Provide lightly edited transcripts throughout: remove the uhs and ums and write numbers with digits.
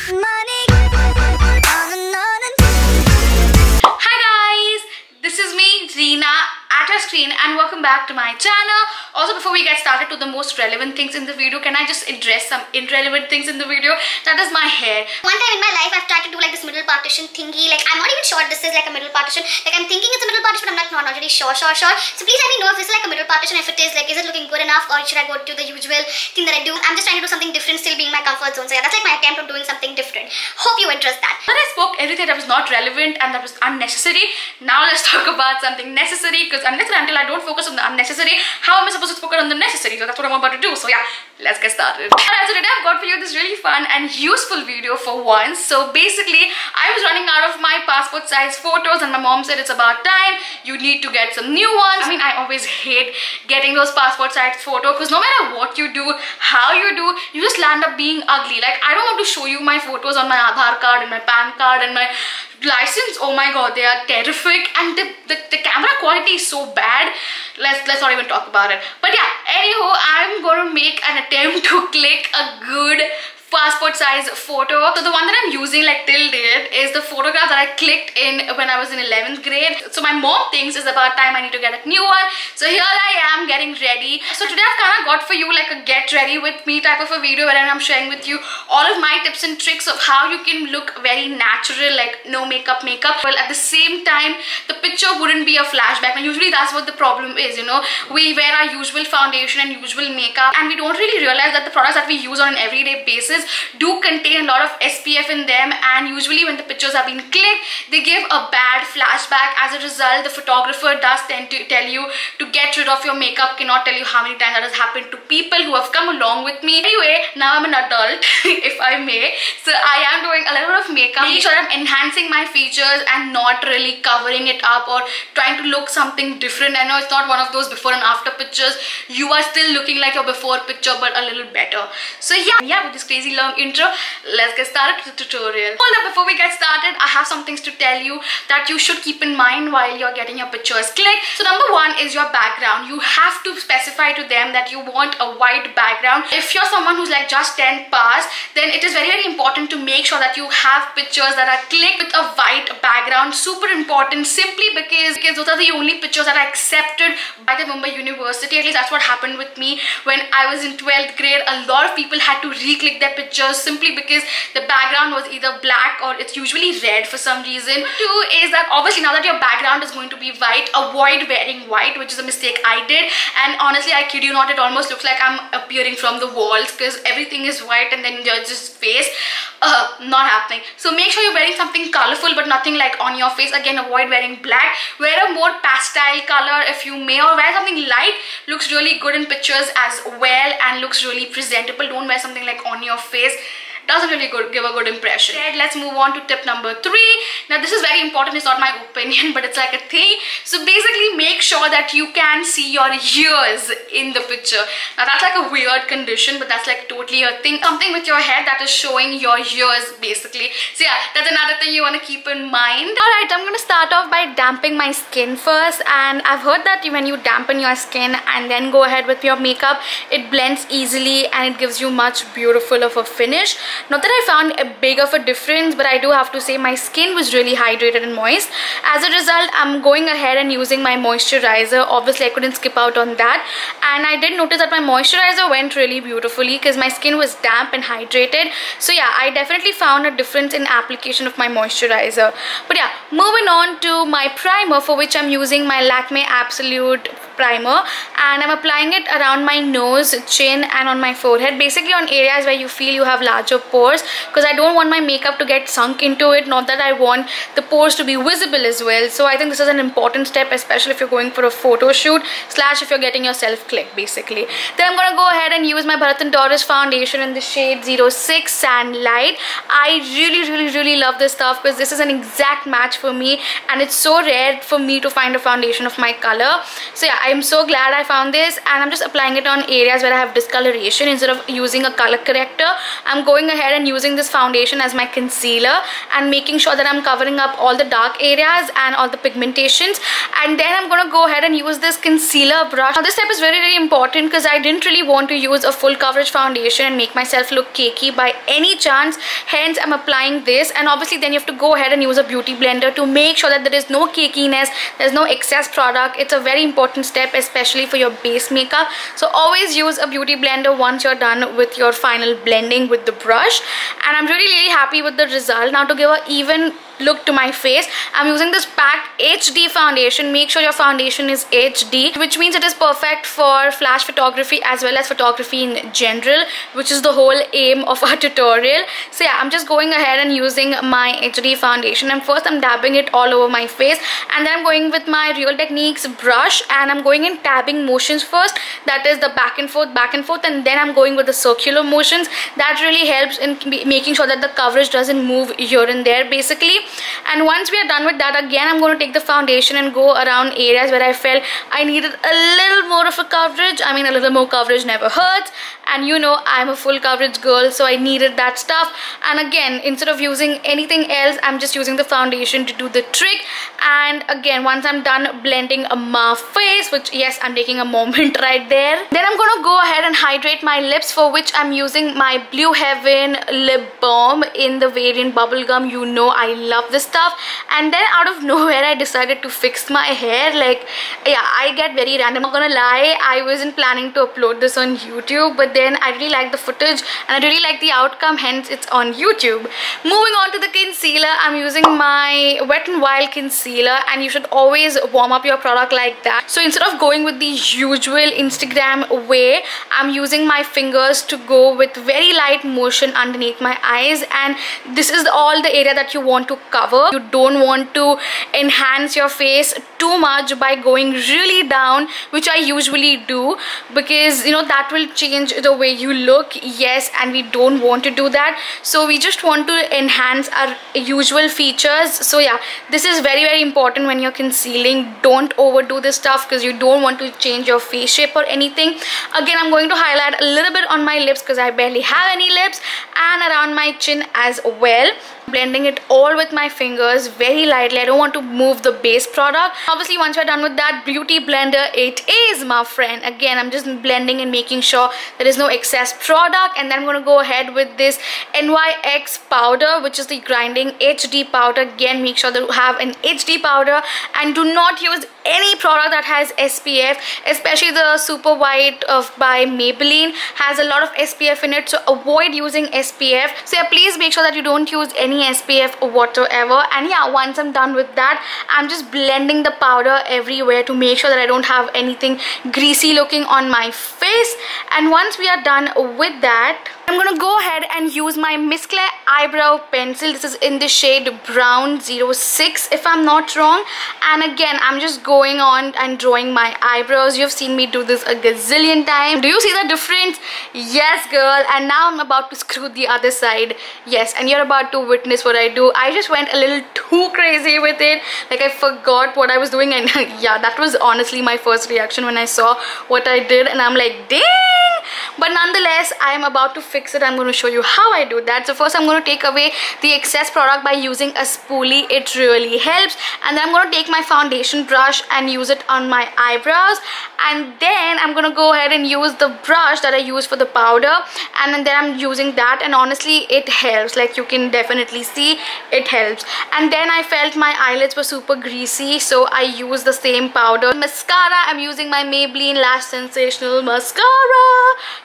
Hi guys, this is me, Reena, at your screen, and welcome back to my channel. Also, before we get started to the most relevant things in the video, can I just address some irrelevant things in the video? That is my hair. One time in my life, I've tried to do like this middle partition thingy. Like, I'm not even sure this is like a middle partition. Like, I'm thinking it's a middle partition, but I'm not really sure. So please let me know if this is like a middle partition. If it is, like, is it looking good enough, or should I go to the usual thing that I do? I'm just trying to do something different, still being my comfort zone. So yeah, that's like my attempt of doing something different. Hope you interest that. But I spoke everything that was not relevant and that was unnecessary. Now let's talk about something necessary, because unless and until I don't focus on the unnecessary, how am I supposed to focus on the necessary? So that's what I'm about to do. So yeah, let's get started. Alright, so today I've got for you this really fun and useful video for once. So basically, I was running out of my passport size photos and my mom said it's about time, you need to get some new ones. I mean, I always hate getting those passport size photos because no matter what you do, how you do, you just land up being ugly. Like, I don't want to show you my photos on my Aadhaar card and my PAN card and my license. Oh my god, they are terrific, and the camera quality is so bad. Let's not even talk about it. But yeah, anyhow, I'm gonna make an attempt to click a good passport size photo. So the one that I'm using like till date is the photograph that I clicked in when I was in 11th grade. So my mom thinks it's about time I need to get a new one. So here I am getting ready. So today I've kind of got for you like a get ready with me type of a video wherein I'm sharing with you all of my tips and tricks of how you can look very natural, like no makeup, well at the same time the picture wouldn't be a flashback. And usually that's what the problem is, you know. We wear our usual foundation and usual makeup and we don't really realize that the products that we use on an everyday basis do contain a lot of SPF in them, and usually when the pictures have been clicked, they give a bad flashback. As a result, the photographer does tend to tell you to get rid of your makeup. Cannot tell you how many times that has happened to people who have come along with me. Anyway, now I'm an adult, if I may, so I am doing a little bit of makeup, making sure I'm enhancing my features and not really covering it up or trying to look something different. I know it's not one of those before and after pictures. You are still looking like your before picture, but a little better. So yeah, with this crazy long intro, let's get started with the tutorial. Hold up, before we get started, I have some things to tell you that you should keep in mind while you're getting your pictures clicked. So number one is your background. You have to specify to them that you want a white background. If you're someone who's like just 10 pass, then it is very important to make sure that you have pictures that are clicked with a white background. Super important, simply because those are the only pictures that are accepted by the Mumbai University. At least that's what happened with me when I was in 12th grade. A lot of people had to re-click their pictures simply because the background was either black or it's usually red for some reason. Two is that obviously now that your background is going to be white, avoid wearing white, which is a mistake I did. And honestly, I kid you not, it almost looks like I'm appearing from the walls because everything is white and then your just face. Not happening. So make sure you're wearing something colorful but nothing like on your face. Again, avoid wearing black. Wear a more pastel color if you may, or wear something light. Looks really good in pictures as well and looks really presentable. Don't wear something like on your face. Doesn't really give a good impression. Let's move on to tip number 3. Now this is very important. It's not my opinion, but it's like a thing. So basically, make sure that you can see your ears in the picture. Now that's like a weird condition, but that's like totally a thing. Something with your head that is showing your ears basically. So yeah, that's another thing you want to keep in mind. Alright, I'm going to start off by damping my skin first, and I've heard that when you dampen your skin and then go ahead with your makeup, it blends easily and it gives you much beautiful of a finish. Not that I found a big of a difference, but I do have to say my skin was really hydrated and moist. As a result, I'm going ahead and using my moisturizer. Obviously, I couldn't skip out on that. And I did notice that my moisturizer went really beautifully because my skin was damp and hydrated. So yeah, I definitely found a difference in application of my moisturizer. But yeah, moving on to my primer, for which I'm using my Lakme Absolute primer, and I'm applying it around my nose, chin and on my forehead, basically on areas where you feel you have larger pores, because I don't want my makeup to get sunk into it. Not that I want the pores to be visible as well. So I think this is an important step, especially if you're going for a photo shoot / if you're getting yourself clicked basically. Then I'm gonna go ahead and use my Bhara and Doris foundation in the shade 06 Sand Light. I really love this stuff because this is an exact match for me, and it's so rare for me to find a foundation of my color. So yeah, I'm so glad I found this, and I'm just applying it on areas where I have discoloration. Instead of using a color corrector, I'm going ahead and using this foundation as my concealer and making sure that I'm covering up all the dark areas and all the pigmentations. And then I'm gonna go ahead and use this concealer brush. Now this step is very important because I didn't really want to use a full coverage foundation and make myself look cakey by any chance. Hence I'm applying this, and obviously then you have to go ahead and use a beauty blender to make sure that there is no cakiness, there's no excess product. It's a very important step, especially for your base makeup. So always use a beauty blender once you're done with your final blending with the brush. And I'm really happy with the result. Now to give an even look to my face, I'm using this PAC HD foundation. Make sure your foundation is HD, which means it is perfect for flash photography as well as photography in general, which is the whole aim of our tutorial. So yeah, I'm just going ahead and using my HD foundation, and first I'm dabbing it all over my face, and then I'm going with my Real Techniques brush, and I'm going in tabbing motions first, that is the back and forth, and then I'm going with the circular motions. That really helps in making sure that the coverage doesn't move here and there basically. And once we are done with that, again I'm going to take the foundation and go around areas where I felt I needed a little more of a coverage. I mean, a little more coverage never hurts, and you know I'm a full coverage girl, so I needed that stuff. And again, instead of using anything else, I'm just using the foundation to do the trick. And again, once I'm done blending my face, which yes, I'm taking a moment right there, then I'm going to go ahead and hydrate my lips, for which I'm using my Blue Heaven lip balm in the variant Bubblegum. You know I love this stuff. And then out of nowhere I decided to fix my hair. Like, yeah, I get very random, I'm not gonna lie. I wasn't planning to upload this on YouTube, but then I really like the footage and I really like the outcome, hence it's on YouTube. Moving on to the concealer, I'm using my Wet n Wild concealer, and you should always warm up your product like that. So instead of going with the usual Instagram way, I'm using my fingers to go with very light motion underneath my eyes, and this is all the area that you want to cover. You don't want to enhance your face too much by going really down, which I usually do, because you know that will change the way you look. Yes, and we don't want to do that. So we just want to enhance our usual features. So yeah, this is very important when you're concealing. Don't overdo this stuff because you don't want to change your face shape or anything. Again, I'm going to highlight a little bit on my lips because I barely have any lips, and around my chin as well. Blending it all with my fingers very lightly. I don't want to move the base product. Obviously, once we're done with that beauty blender, it is, my friend. Again, I'm just blending and making sure there is no excess product. And then I'm going to go ahead with this NYX powder, which is the grinding HD powder. Again, make sure that you have an HD powder and do not use any product that has SPF, especially the Super White by Maybelline has a lot of SPF in it, so avoid using SPF. So yeah, please make sure that you don't use any SPF whatsoever. And yeah, once I'm done with that, I'm just blending the powder everywhere to make sure that I don't have anything greasy looking on my face. And once we are done with that, I'm gonna go ahead and use my Miss Claire eyebrow pencil. This is in the shade Brown 06 if I'm not wrong. And again, I'm just going on and drawing my eyebrows. You've seen me do this a gazillion times. Do you see the difference? Yes, girl. And now I'm about to screw the other side. Yes, and you're about to witness what I do. I just went a little too crazy with it. Like, I forgot what I was doing, and yeah, that was honestly my first reaction when I saw what I did, and I'm like, dang. But nonetheless, I am about to fix it. I'm going to show you how I do that. So first, I'm going to take away the excess product by using a spoolie. It really helps. And then I'm going to take my foundation brush and use it on my eyebrows. And then I'm going to go ahead and use the brush that I use for the powder. And then I'm using that. And honestly, it helps. Like, you can definitely see it helps. And then I felt my eyelids were super greasy, so I used the same powder. Mascara, I'm using my Maybelline Lash Sensational Mascara.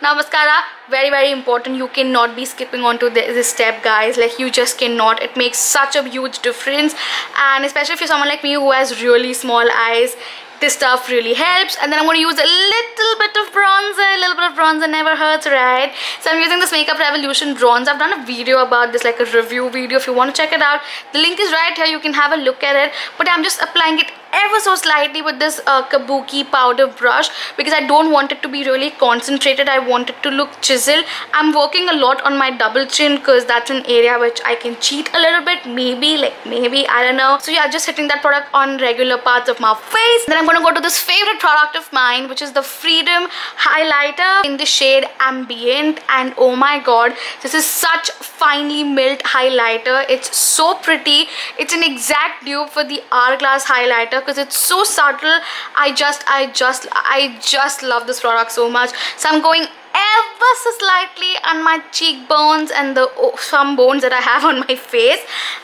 Now mascara, very important. You cannot be skipping on to this step, guys. Like, you just cannot. It makes such a huge difference, and especially if you're someone like me who has really small eyes, this stuff really helps. And then I'm going to use a little bit of bronzer. A little bit of bronzer never hurts, right? So I'm using this Makeup Revolution bronzer. I've done a video about this, like a review video. If you want to check it out, the link is right here. You can have a look at it. But I'm just applying it ever so slightly with this kabuki powder brush because I don't want it to be really concentrated. I want it to look chiseled. I'm working a lot on my double chin because that's an area which I can cheat a little bit, maybe, I don't know. So yeah, just hitting that product on regular parts of my face. Then I'm going to go to this favorite product of mine, which is the Freedom highlighter in the shade Ambient, and oh my god, this is such finely milled highlighter. It's so pretty. It's an exact dupe for the Hourglass highlighter because it's so subtle. I just love this product so much. So I'm going ever so slightly on my cheekbones and the some bones that I have on my face,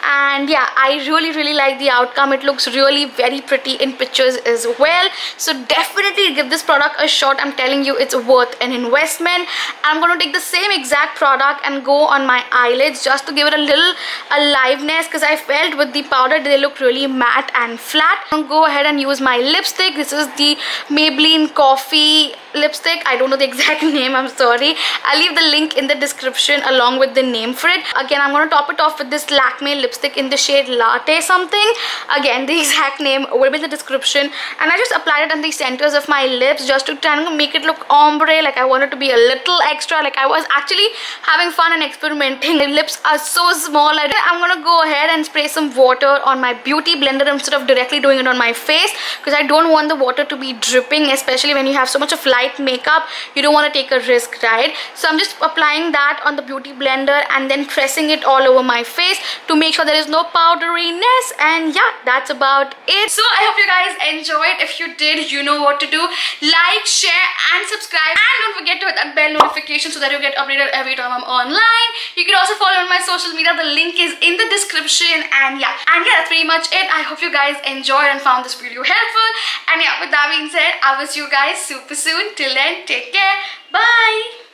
and yeah, I really like the outcome. It looks really very pretty in pictures as well, so definitely give this product a shot. I'm telling you, it's worth an investment. I'm going to take the same exact product and go on my eyelids just to give it a little aliveness because I felt with the powder they look really matte and flat. I'm going to go ahead and use my lipstick. This is the Maybelline Coffee lipstick. I don't know the exact name, I'm sorry. I'll leave the link in the description along with the name for it. Again, I'm going to top it off with this Lakme lipstick in the shade Latte something. Again, the exact name will be in the description, and I just applied it on the centers of my lips just to try and make it look ombre. Like I wanted to be a little extra, like I was actually having fun and experimenting. The lips are so small. I'm going to go ahead and spray some water on my beauty blender instead of directly doing it on my face because I don't want the water to be dripping, especially when you have so much of light makeup. You don't want to take a risk, right? So I'm just applying that on the beauty blender and then pressing it all over my face to make sure there is no powderiness, and yeah, that's about it. So I hope you guys enjoyed. If you did, you know what to do. Like, share and subscribe, and don't forget to hit that bell notification so that you get updated every time I'm online. You can also follow me on my social media. The link is in the description, and yeah, that's pretty much it. I hope you guys enjoyed and found this video helpful, and yeah, with that being said, I will see you guys super soon. Till then, take care. Bye.